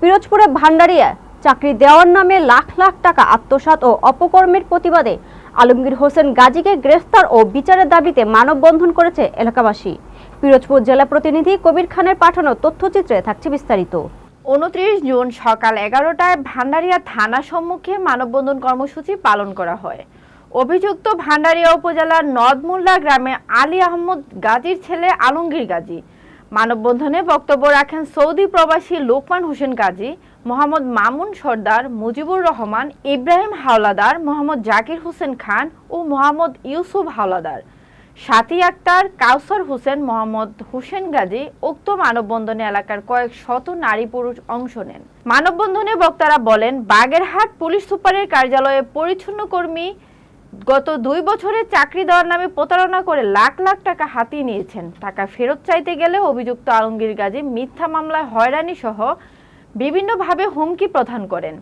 পিরোজপুরে ভান্ডারিয়ায় চাকরি দেওয়ার নামে লাখ লাখ টাকা আত্মসাৎ ও অপকর্মের প্রতিবাদে আলমগীর হোসেন গাজীকে গ্রেফতার ও বিচারের দাবিতে মানববন্ধন করেছে এলাকাবাসী। পিরোজপুর জেলা প্রতিনিধি কবির খানের পাঠানো তথ্যচিত্রে থাকছে বিস্তারিত। 29 জুন সকাল 11টায় ভান্ডারিয়া থানা সম্মুখে মানববন্ধন কর্মসূচি পালন করা হয়। অভিযুক্ত ভান্ডারিয়া উপজেলার নদমুল্লা গ্রামে আলী আহমদ গাজীর ছেলে আলমগীর গাজী। মানববন্ধনে বক্তব্য রাখেন সৌদি প্রবাসী লোকমান হোসেন গাজী, মোহাম্মদ মামুন সর্দার, মুজিবুর রহমান, ইব্রাহিম হাওলাদার, মোহাম্মদ জাকির হোসেন খান ও মোহাম্মদ ইউসুফ হাওলাদার, সাথী আক্তার, কাউসার হোসেন, মোহাম্মদ হোসেন গাজী। উক্ত মানববন্ধনে এলাকার কয়েক শত নারী পুরুষ অংশ নেন। মানববন্ধনে বক্তারা বলেন, বাগেরহাট পুলিশ সুপারের কার্যালয়ে পরিচ্ছন্ন কর্মী গত 2 বছরে চাকরি দেওয়ার নামে প্রতারণা করে লাখ লাখ টাকা হাতিয়ে নিয়েছেন। টাকা ফেরত চাইতে গেলে অভিযুক্ত আলমগীর গাজী মিথ্যা মামলায় হয়রানি সহ বিভিন্নভাবে হুমকি প্রদান করেন।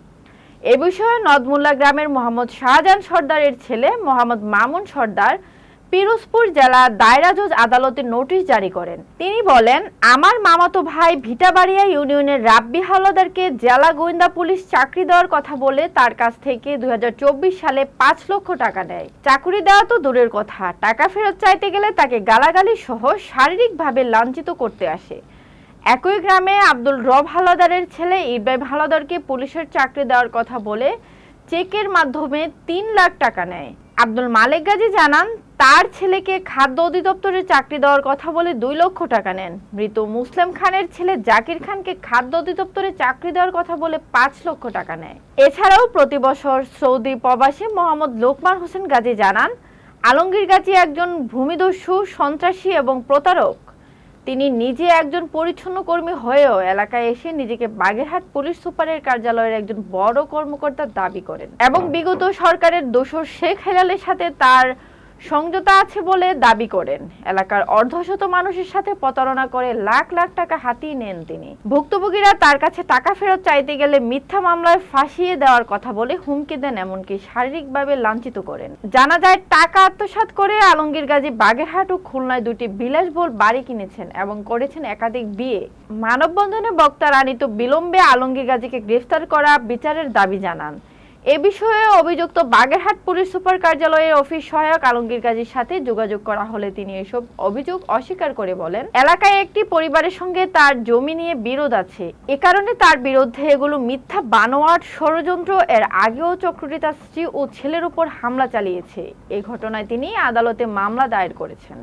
এ বিষয়ে নদমুল্লা গ্রামের মোহাম্মদ শাহজাহান সর্দারের ছেলে মোহাম্মদ মামুন সর্দার পিরোজপুর জেলা দায়রা জজ আদালতে নোটিশ জারি করেন। তিনি বলেন, আমার মামাতো ভাই ভিটাবাড়িয়া ইউনিয়নের রাব্বি হাওলাদারকে জেলা গোয়েন্দা পুলিশ চাকরি দেওয়ার কথা বলে তার কাছ থেকে 2024 সালে 5 লক্ষ টাকা নেয়। চাকরি দেওয়া তো দূরের কথা, টাকা ফেরত চাইতে গেলে তাকে গালাগালি সহ শারীরিকভাবে লাঞ্ছিত করতে আসে। একই গ্রামে আব্দুল রব হাওলাদারের ছেলে ইব্রাহিম হাওলাদারকে পুলিশের চাকরি দেওয়ার কথা বলে চেকের মাধ্যমে 3 লাখ টাকা নেয়। আব্দুল মালেক গাজী জানান, তার ছেলেকে খাদ্য অধিদপ্তরে চাকরি দেওয়ার কথা বলে 2 লক্ষ টাকা নেন। মৃত মুসলিম খানের ছেলে জাকির খানকে খাদ্য অধিদপ্তরে চাকরি দেওয়ার কথা বলে 5 লক্ষ টাকা নেয়। এছাড়াও প্রতি বছর সৌদি প্রবাসী মোহাম্মদ লোকমান হোসেন গাজী জানান, আলমগীর গাজী একজন ভূমিদস্যু, সন্ত্রাসী এবং প্রতারক। তিনি নিজে একজন পরিচ্ছন্ন কর্মী হয়েও এলাকায় এসে নিজেকে বাগেরহাট পুলিশ সুপারের কার্যালয়ের একজন বড় কর্মকর্তা দাবি করেন এবং বিগত সরকারের দোসর শেখ হেলালের সাথে তার সংযুক্ত আছে বলে দাবি করেন। এলাকার অর্ধশত মানুষের সাথে প্রতারণা করে লাখ লাখ টাকা হাতিয়ে নেন তিনি। ভুক্তভোগীরা তার কাছে টাকা ফেরত চাইতে গেলে মিথ্যা মামলায় ফাঁসিয়ে দেওয়ার কথা বলে হুমকি দেন, এমনকি শারীরিকভাবে লাঞ্ছিত করেন। জানা যায়, টাকা আত্মসাৎ করে আলমগীর গাজী বাগেরহাট ও খুলনায় 2টি বিলাসবহুল বাড়ি কিনেছেন এবং করেছেন একাধিক বিয়ে। মানববন্ধনে বক্তারা আনিত বিলম্বে আলমগীর গাজীকে গ্রেফতার করা, বিচারের দাবি জানান। এ বিষয়ে অভিযুক্ত বাগেরহাট পুলিশ সুপার কার্যালয়ের অফিস সহায়ক আলমগীর গাজীর সাথে যোগাযোগ করা হলে তিনি এসব অভিযোগ অস্বীকার করে বলেন, এলাকায় একটি পরিবারের সঙ্গে তার জমি নিয়ে বিরোধ আছে, এ কারণে তার বিরুদ্ধে এগুলো মিথ্যা বানোয়াট ষড়যন্ত্র। এর আগেও চক্রটি তার স্ত্রী ও ছেলের উপর হামলা চালিয়েছে। এই ঘটনায় তিনি আদালতে মামলা দায়ের করেছেন।